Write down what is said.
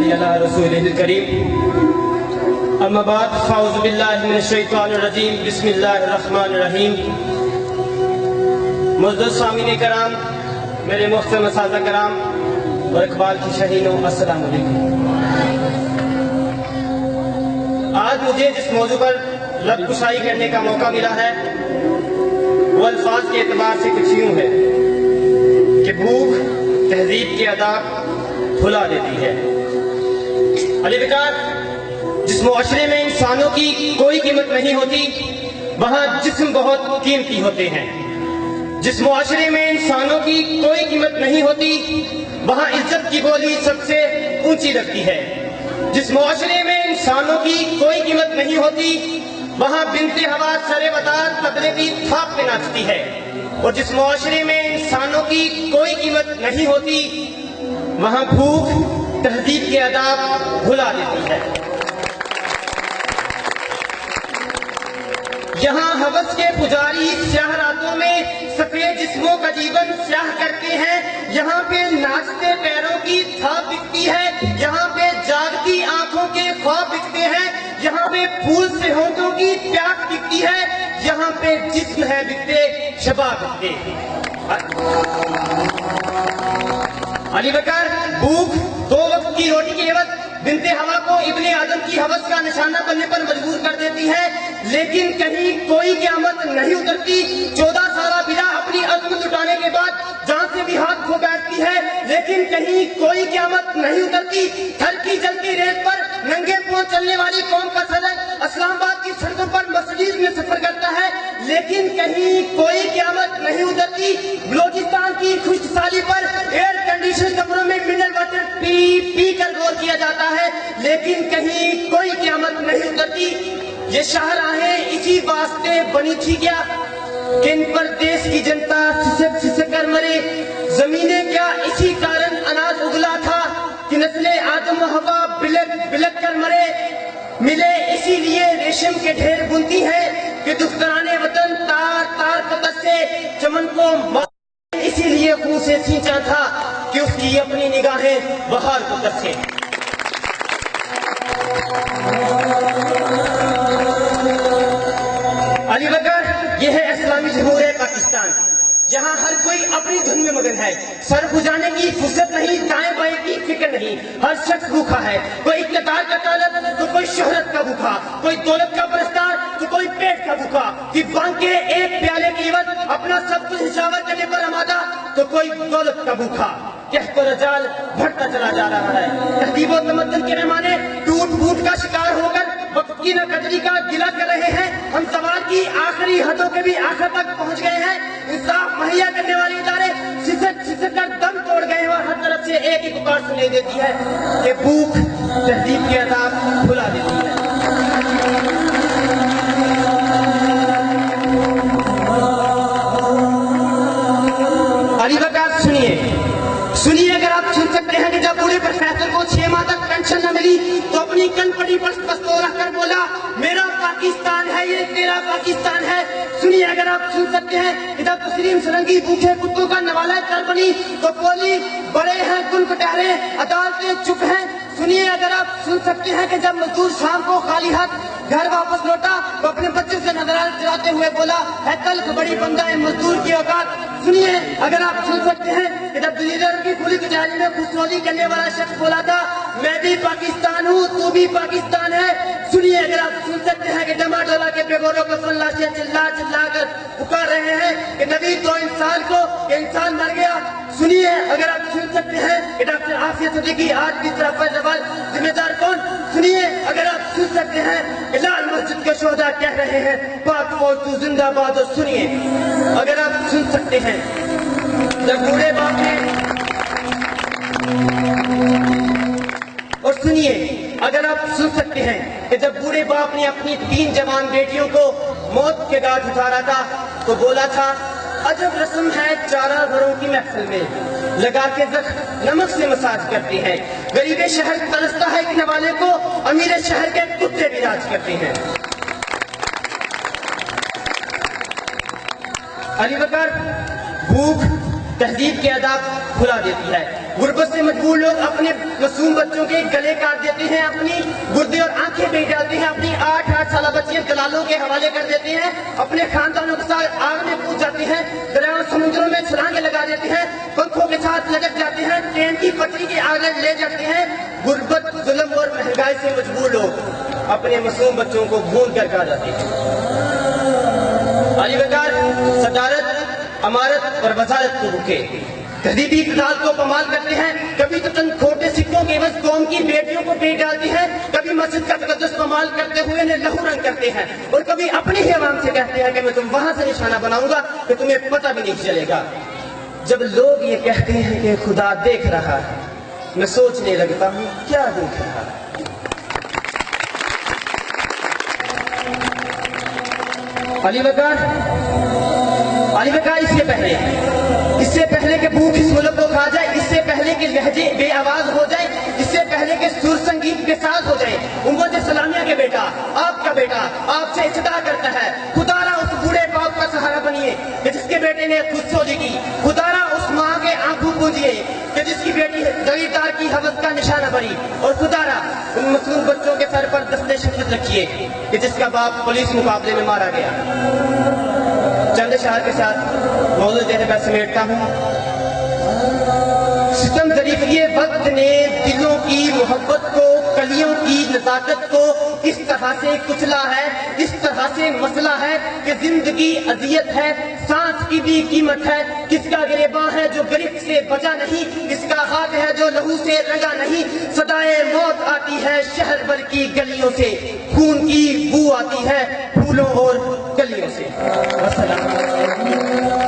صلی علی رسولہ الکریم اما بعد فاعوذ باللہ من الشیطان الرجیم بسم اللہ الرحمن الرحیم معزز سامعین کرام، میرے محترم اساتذہ کرام اور اقبال کی شہینوں، السلام علیکم۔ آج مجھے جس موضوع پر لب کشائی کرنے کا موقع ملا ہے وہ الفاظ کے اعتبار سے کچھ یوں ہے کہ بھوک تہذیب کے آداب بھلا دیتی ہے۔ علی بکار، جس معاشرے میں انسانوں کی کوئی قیمت نہیں ہوتی وہاں جسم بہت قیمتی ہوتے ہیں۔ جس معاشرے میں انسانوں کی کوئی قیمت نہیں ہوتی وہاں عزت کی بولی سب سے اونچی لگتی ہے۔ جس معاشرے میں انسانوں کی کوئی قیمت نہیں ہوتی وہاں بنت ہوا سرے وطار تبلے کی تھاپ پہ ناچتی ہے، اور جس معاشرے میں انسانوں کی کوئی قیمت نہیں ہوتی وہاں بھوک تہذیب کے آداب بھلا دیتی ہے۔ یہاں ہوس کے پجاری سیاہ راتوں میں سفید جسموں کا جیون سیاہ کرتے ہیں، یہاں پہ ناچتے پیروں کی تھاپ بکتی ہے، یہاں پہ جاگتی آنکھوں کے خواب بکتے ہیں، یہاں پہ پھول سے ہونٹوں کی پیاس بکتی ہے، یہاں پہ جسم ہے بکتے شباب بکتے۔ علی بکر، بھوک دو وقت کی روٹی کے عوض بنت ہوا کو ابن آدم کی ہوس کا نشانہ بننے پر مجبور کر دیتی ہے، لیکن کہیں کوئی قیامت نہیں اترتی۔ 14 سالہ بلا اپنی عزم لٹانے کے بعد جان سے بھی ہاتھ کھو بیٹھتی ہے، لیکن کہیں کوئی قیامت نہیں اترتی۔ تھر کی جلتی ریت پر ننگے پاؤں چلنے والی قوم کا صدر اسلام آباد کی سڑکوں پر مرسیڈیز میں سفر کرتا ہے، لیکن کہیں کوئی قیامت نہیں اترتی۔ بلوچستان کی خشک سالی پر ایئر کنڈیشن کمروں میں منرل واٹر پی پی کر غور کیا جاتا ہے، لیکن کہیں کوئی قیامت نہیں اترتی۔ یہ شاہراہیں اسی واسطے بنی تھی کیا کہ ان پر دیش کی جنتا سسک سسک کر مرے؟ زمینیں کیا اسی کارن اناج اگلا تھا کہ نسل آدم و حوا بلک بلک کر مرے؟ ملے اسی لیے ریشم کے ڈھیر بنتی ہیں کہ دختران وطن تار تار قطر سے چمن کو اسی لیے خون سے سینچا تھا کہ اس کی اپنی نگاہیں بہار کو ترسے۔ علی بکر، یہ ہے اسلامی جمہوریہ پاکستان، یہاں ہر کوئی اپنی دھن میں مگن ہے، سر بجانے کی فرصت نہیں، دائیں بائیں کی فکر نہیں، ہر شخص بھوکا ہے، کوئی اقتدار کا طالب تو کوئی شہرت کا بھوکا، کوئی دولت کا پرستار تو کوئی پیٹ کا بھوکا، کہ بانگ کے ایک پیالے کی عوض اپنا سب کچھ نشاور کرنے پر آمادہ تو کوئی دولت کا بھوکا۔ کہت و رجال بڑھتا چلا جا رہا ہے، تہذیب و تمدن کے پیمانے ٹوٹ پھوٹ کا شکار ہو کر وقت کی ناقدری کا گلہ کر رہے ہیں۔ ہم سوال کی آخری حدوں کے بھی آخر تک پہنچ گئے ہیں، انصاف مہیا کرنے والے ادارے سسک سسک کر دم توڑ گئے ہیں، اور ہر طرف سے ایک ہی پکار سنائی دیتی ہے کہ بھوک تہذیب کے آداب بھلا دیتی ہے۔ علی بکر، سنیے، اگر آپ سن سکتے ہیں کہ جب بوڑھے پروفیسر کو 6 ماہ تک پینشن نہ ملی تو اپنی کن پڑی پر پستول رکھ کر بولا، میرا پاکستان ہے یہ تیرا پاکستان ہے۔ سنیے، اگر آپ سن سکتے ہیں کہ جب تسلیم سرنگی بھوکے کتوں کا نوالہ کر بنی تو بولی، بڑے ہیں گل کٹہرے عدالتیں چپ ہیں۔ سنیے، اگر آپ سن سکتے ہیں کہ جب مزدور شام کو خالی ہاتھ گھر واپس لوٹا تو اپنے بچوں سے نظرانہ چلاتے ہوئے بولا، ہے تلخ بڑی بندہ ہے مزدور کی اوقات۔ سنیے، اگر آپ سن سکتے ہیں کہ جب لیڈر کی کھلی کچہری میں خسرولی کرنے والا شخص بولا تھا، میں بھی پاکستان ہوں تو بھی پاکستان ہے۔ سنیے، اگر آپ سن سکتے ہیں کہ ڈما ڈولا کے پیغوروں کو سنلا سے چلا چلا کر پکار رہے ہیں کہ نبی تو انسان کو کہ انسان مر گیا۔ سنیے، اگر آپ سن سکتے ہیں کہ ڈاکٹر عافیہ صدیقی آج بھی طرف زوال ذمہ دار کون؟ سنیے، اگر آپ سن سکتے ہیں کہ لال مسجد کے شہداء کہہ رہے ہیں پاک فوج تو زندہ باد۔ اور سنیے، اگر آپ سن سکتے ہیں جب بوڑھے باپ نے اور سنیے اگر آپ سن سکتے ہیں کہ جب بوڑھے باپ نے اپنی 3 جوان بیٹیوں کو موت کے گھاٹ اتارا تھا تو بولا تھا، عجب رسم ہے چارہ گھروں کی محفل میں، لگا کے زخم نمک سے مساج کرتے ہیں، غریب شہر ترستا ہے ایک نوالے کو، امیر شہر کے کتے بھی راج کرتے ہیں۔ علی بکر، بھوک تہذیب کے آداب بھلا دیتی ہے۔ غربت سے مجبور لوگ اپنے معصوم بچوں کے گلے کاٹ دیتے ہیں، اپنی گردے اور آنکھیں بیچ ڈالتے ہیں، اپنی 8 سالہ بچیاں دلالوں کے حوالے کر دیتے ہیں، اپنے خاندانوں کے ساتھ آگ میں کود جاتے ہیں، دریاؤں سمندروں میں چھلانگیں لگا دیتے ہیں، پنکھوں کے ساتھ لٹک جاتے ہیں، ٹرین کی پٹری کے آگے لے جاتے ہیں۔ غربت، ظلم اور مہنگائی سے مجبور لوگ اپنے معصوم بچوں کو بھون کر کھا جاتے ہیں۔ علی وقار صدارت، امارت اور وزارت کو رکے، تہذیبی اقدار کو پامال کرتے ہیں، کبھی تو چند کھوٹے سکوں کے عوض قوم کی بیٹیوں کو بیچ ڈالتے ہیں، کبھی مسجد کا تقدس پامال کرتے ہوئے انہیں لہو رنگ کرتے ہیں، اور کبھی اپنی ہی عوام سے کہتے ہیں کہ میں تم وہاں سے نشانہ بناؤں گا کہ تمہیں پتہ بھی نہیں چلے گا۔ جب لوگ یہ کہتے ہیں کہ خدا دیکھ رہا ہے، میں سوچنے لگتا ہوں کیا دیکھ رہا ہے۔ علی وقار اس سے پہلے کہ بھوک اس ملک کو کھا جائے، اس سے پہلے کہ لہجے بے آواز ہو جائے، اس سے پہلے کہ سر سنگیت بے ساز ہو جائے، امت سلامیہ کے بیٹا، آپ کا بیٹا آپ سے استدعا کرتا ہے، خدا را اس بوڑھے باپ کا سہارا بنیے کہ جس کے بیٹے نے خود سولی کی، خدا را اس ماں کے آنکھوں پوجیے کہ جس کی بیٹی جگیردار کی حوث کا نشانہ بنی، اور خدا را ان معصوم بچوں کے سر پر دستے شفقت رکھیے کہ جس کا باپ پولیس مقابلے میں مارا گیا۔ چند اشعار کے ساتھ موضوع دینے پر سمیٹتا ہوں۔ ستم ظریفی وقت نے دلوں کی محبت کو، کلیوں کی نزاکت کو اس طرح سے کچلا ہے، اس طرح سے مسئلہ ہے کہ زندگی اذیت ہے، سانس کی بھی قیمت ہے، کس کا گریباں ہے جو گرفت سے بچا نہیں، کس کا ہاتھ ہے جو لہو سے رنگا نہیں، صدائے موت آتی ہے شہر بھر کی گلیوں سے، خون کی بو آتی ہے پھولوں اور کلیوں سے۔ والسلام۔